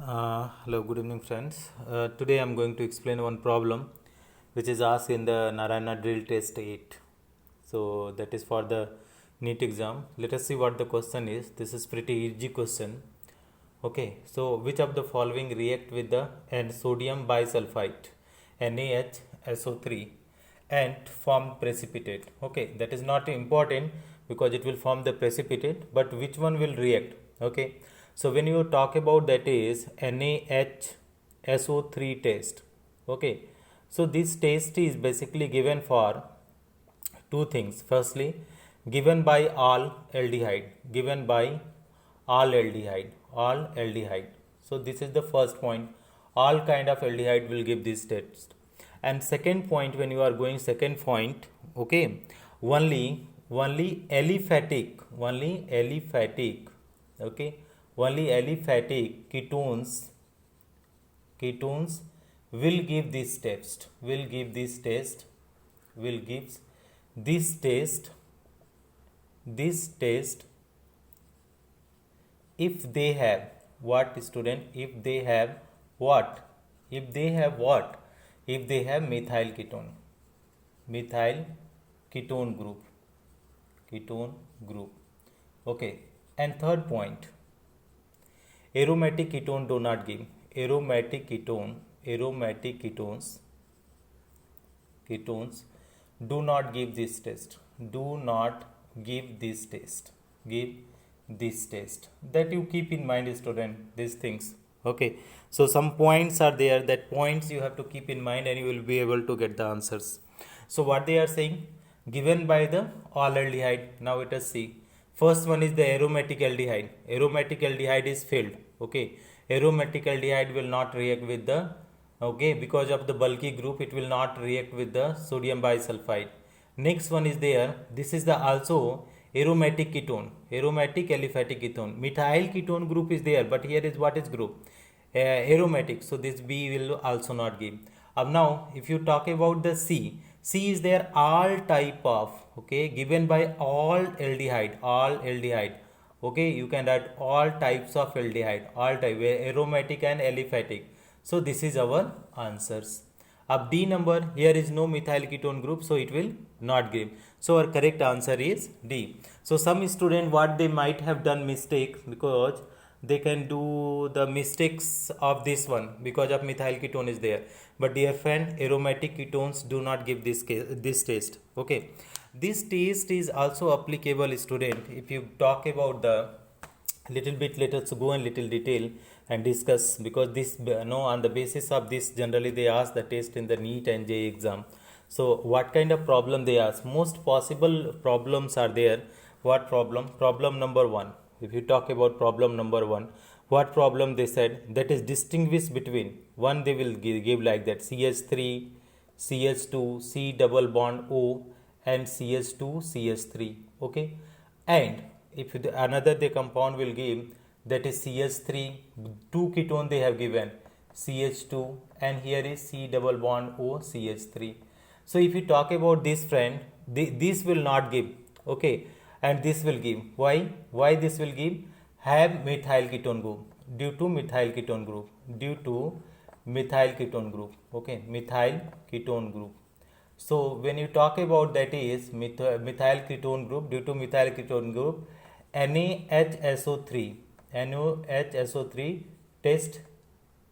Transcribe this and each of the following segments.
Hello, good evening, friends. Today I'm going to explain one problem which is asked in the Narayana Drill Test 8. So, that is for the NEET exam. Let us see what the question is. This is pretty easy question. Okay, so which of the following react with the and sodium bisulphite NaHSO3 and form precipitate? Okay, that is not important because it will form the precipitate, but which one will react? Okay, so when you talk about that is NaHSO3 test. Okay, so this test is basically given for two things. Firstly, given by all aldehyde. So this is the first point. All kind of aldehyde will give this test. And second point, when you are going second point, okay, only aliphatic, okay, only aliphatic ketones will give this test, will give this test if they have what, student, if they have what, if they have methyl ketone group. Okay, and third point, aromatic ketone do not give, aromatic ketones do not give this test, give this test. That you keep in mind, student, these things. Okay, so some points are there, that points you have to keep in mind and you will be able to get the answers. So what they are saying, given by the all aldehyde. Now let us see. First one is the aromatic aldehyde is failed. Okay, aromatic aldehyde will not react with the, okay, because of the bulky group it will not react with the sodium bisulfite. Next one is there, this is the also aromatic aliphatic ketone. Methyl ketone group is there, but here is what is group, aromatic, so this B will also not give. Now if you talk about the C is there all type of, okay, given by all aldehyde. Okay, you can write all types of aldehyde, all type, aromatic and aliphatic. So this is our answers. Up D number, here is no methyl ketone group, so it will not give. So our correct answer is D. So some student, what they might have done mistake, because they can do the mistakes of this one because of methyl ketone is there. But dear friend, aromatic ketones do not give this test. Okay, this test is also applicable, student, if you talk about the little bit. Let us go in little detail and discuss, because this, on the basis of this generally they ask the test in the NEET and JEE exam. So what kind of problem they ask? Most possible problems are there. What problem number 1, if you talk about problem number 1, what problem they said, that is distinguish between one, they will give like that, CH3 CH2 C double bond O and CH2 CH3. Okay, and if another the compound will give, that is CH3, 2 ketone they have given, CH2, and here is C double bond O CH3. So if you talk about this, friend, this will not give. Okay, and this will give. Why this will give? Have methyl ketone group, due to methyl ketone group. Okay, methyl ketone group. So when you talk about that is methyl ketone group, due to methyl ketone group, NaHSO3 test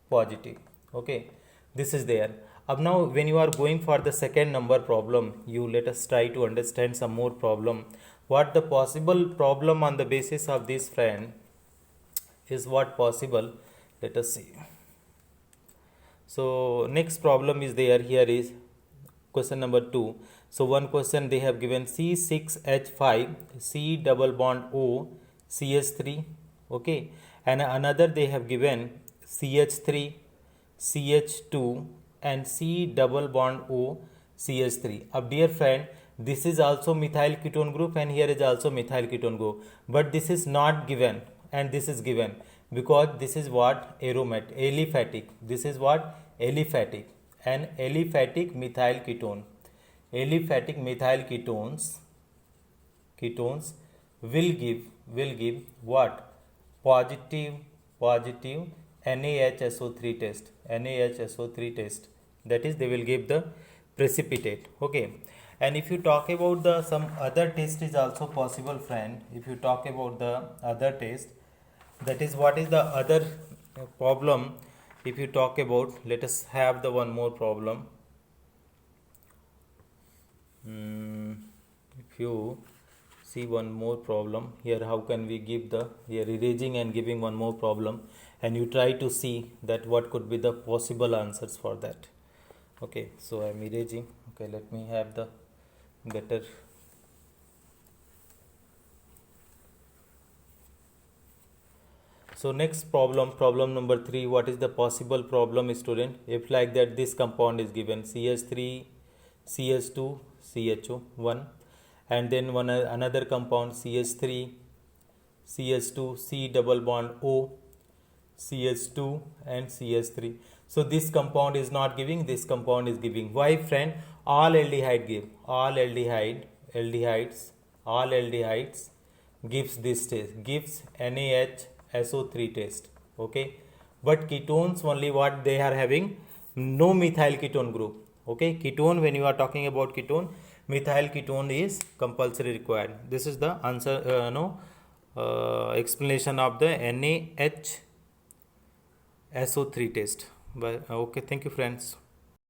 positive. Okay, this is there. Now when you are going for the second number problem, you let us try to understand some more problem. What the possible problem on the basis of this, friend, is what possible? Let us see. So next problem is there. Here is question number 2. So one question they have given, C6H5 C double bond O CH3. Okay, and another they have given CH3 CH2 and C double bond O CH3. Dear friend, this is also methyl ketone group and here is also methyl ketone group, but this is not given and this is given, because this is what, aliphatic. This is what, aliphatic, and aliphatic methyl ketone. Aliphatic methyl ketones will give what? Positive NaHSO3 test. NaHSO3 test. That is, they will give the precipitate. Okay. And if you talk about the some other test is also possible, friend. If you talk about the other test, that is, what is the other problem? If you talk about, let us have the one more problem. If you see one more problem here, how can we give the, here erasing and giving one more problem, and you try to see that what could be the possible answers for that. Okay, so I am erasing. Okay, let me have the better. So next problem number 3. What is the possible problem, student? If like that, this compound is given CH3 CH2 CHO1, and then another compound CH3 CH2 C double bond O CH2 and CH3. So this compound is not giving, this compound is giving. Why, friend? All aldehyde give, all aldehydes gives this test, gives NaHSO3 test. Okay, but ketones only, what they are having? No methyl ketone group. Okay, ketone, when you are talking about ketone, methyl ketone is compulsory required. This is the answer, explanation of the NaHSO3 test. But okay, thank you, friends.